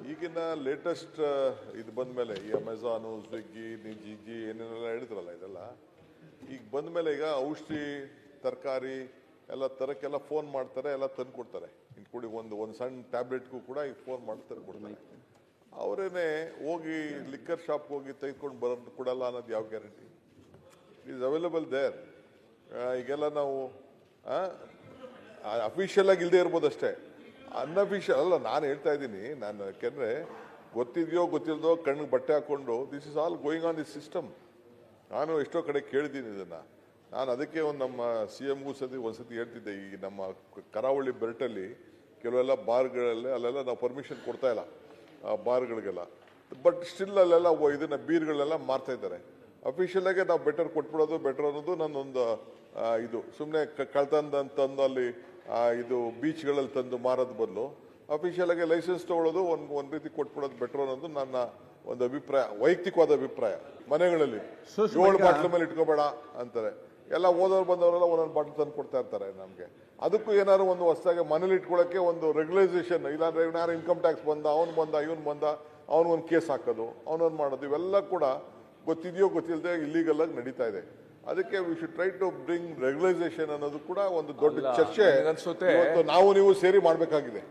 ಈಗಿನ ಲೇಟೆಸ್ಟ್ ಇದು ಬಂದ ಮೇಲೆ ಈ ಅಮೆಝಾನು ಸ್ವಿಗ್ಗಿ ನಿಜಿಜಿ ಏನೇನೆಲ್ಲ ಹೇಳಿದ್ರಲ್ಲ ಇದೆಲ್ಲ ಈಗ ಬಂದ ಮೇಲೆ ಈಗ ಔಷಧಿ ತರಕಾರಿ ಎಲ್ಲ ತರಕ್ಕೆಲ್ಲ ಫೋನ್ ಮಾಡ್ತಾರೆ, ಎಲ್ಲ ತಂದು ಕೊಡ್ತಾರೆ. ಇನ್ಕ್ಲೂಡಿಂಗ್ ಒಂದು ಸಣ್ಣ ಟ್ಯಾಬ್ಲೆಟ್ಗೂ ಕೂಡ ಈಗ ಫೋನ್ ಮಾಡಿ ತಂದು ಕೊಡ್ತಾರೆ. ಅವರೇನೆ ಹೋಗಿ ಲಿಕ್ಕರ್ ಶಾಪ್ಗೆ ಹೋಗಿ ತೆಗೆದುಕೊಂಡು ಬರೋದು ಕೊಡಲ್ಲ ಅನ್ನೋದು ಯಾವ ಗ್ಯಾರಂಟಿ? Is available there. ಈಗೆಲ್ಲ ನಾವು ಅಫಿಷಿಯಲ್ ಆಗಿ ಇಲ್ಲದೆ ಇರ್ಬೋದು ಅಷ್ಟೇ, ಅನ್ಅಫಿಷಿಯಲ್ ಅಲ್ಲ. ನಾನು ಹೇಳ್ತಾ ಇದ್ದೀನಿ, ನಾನು ಯಾಕೆಂದರೆ ಗೊತ್ತಿದೆಯೋ ಗೊತ್ತಿಲ್ಲದೋ ಕಣ್ಣಿಗೆ ಬಟ್ಟೆ ಹಾಕ್ಕೊಂಡು this is all going on this system. ನಾನು ಎಷ್ಟೋ ಕಡೆ ಕೇಳಿದ್ದೀನಿ ಇದನ್ನು. ನಾನು ಅದಕ್ಕೆ ಒಂದು ನಮ್ಮ CMಗೂ ಒಂದ್ಸತಿ ಹೇಳ್ತಿದ್ದೆ, ಈ ನಮ್ಮ ಕರಾವಳಿ ಬೆಲ್ಟಲ್ಲಿ ಕೆಲವೆಲ್ಲ ಬಾರ್ಗಳಲ್ಲಿ ಅಲ್ಲೆಲ್ಲ ನಾವು ಪರ್ಮಿಷನ್ ಕೊಡ್ತಾ ಇಲ್ಲ ಬಾರ್ಗಳಿಗೆಲ್ಲ. ಬಟ್ ಸ್ಟಿಲ್ ಅಲ್ಲೆಲ್ಲ ಇದನ್ನ ಬೀರ್ಗಳೆಲ್ಲ ಮಾರ್ತಾ ಇದ್ದಾರೆ. ಅಫಿಷಿಯಲ್ ಆಗಿ ನಾವು ಬೆಟರ್ ಕೊಟ್ಬಿಡೋದು ಬೆಟರ್ ಅನ್ನೋದು ನನ್ನೊಂದು ಇದು. ಸುಮ್ಮನೆ ಕಳ್ತಂದು ಅಲ್ಲಿ ಇದು ಬೀಚ್ಗಳಲ್ಲಿ ತಂದು ಮಾರೋದು ಬದಲು ಅಫಿಷಿಯಲ್ ಆಗಿ ಲೈಸೆನ್ಸ್ ತಗೊಳ್ಳೋದು ಒಂದು ರೀತಿ ಕೊಟ್ಬಿಡೋದು ಬೆಟರ್ ಅನ್ನೋದು ನನ್ನ ಒಂದು ಅಭಿಪ್ರಾಯ, ವೈಯಕ್ತಿಕವಾದ ಅಭಿಪ್ರಾಯ. ಮನೆಗಳಲ್ಲಿ 7 ಬಾಟ್ಲ ಮೇಲೆ ಇಟ್ಕೋಬೇಡ ಅಂತಾರೆ. ಎಲ್ಲ ಓದೋರು ಬಂದವರೆಲ್ಲ ಒಂದೊಂದು ಬಾಟ್ಲ್ ತಂದು ಕೊಡ್ತಾ ಇರ್ತಾರೆ ನಮಗೆ. ಅದಕ್ಕೂ ಏನಾದ್ರು ಒಂದು ಹೊಸದಾಗಿ ಮನೇಲಿ ಇಟ್ಕೊಳ್ಳೋಕ್ಕೆ ಒಂದು ರೆಗ್ಯುಲೈಸೇಷನ್, ಇಲ್ಲಾಂದ್ರೆ ಯಾರು ಇನ್ಕಮ್ ಟ್ಯಾಕ್ಸ್ ಬಂದ, ಅವನು ಬಂದ, ಇವನು ಬಂದ, ಅವನಿಗೊಂದು ಕೇಸ್ ಹಾಕೋದು, ಅವನೊಂದು ಮಾಡೋದು, ಇವೆಲ್ಲ ಕೂಡ ಗೊತ್ತಿದೆಯೋ ಗೊತ್ತಿಲ್ಲದೆ ಇಲ್ಲಿಗಲ್ ಆಗಿ ನಡೀತಾ ಇದೆ. ಅದಕ್ಕೆ we should try to bring regularisation ಅನ್ನೋದು ಕೂಡ ಒಂದು ದೊಡ್ಡ ಚರ್ಚೆ ನಾವು ನೀವು ಸೇರಿ ಮಾಡಬೇಕಾಗಿದೆ.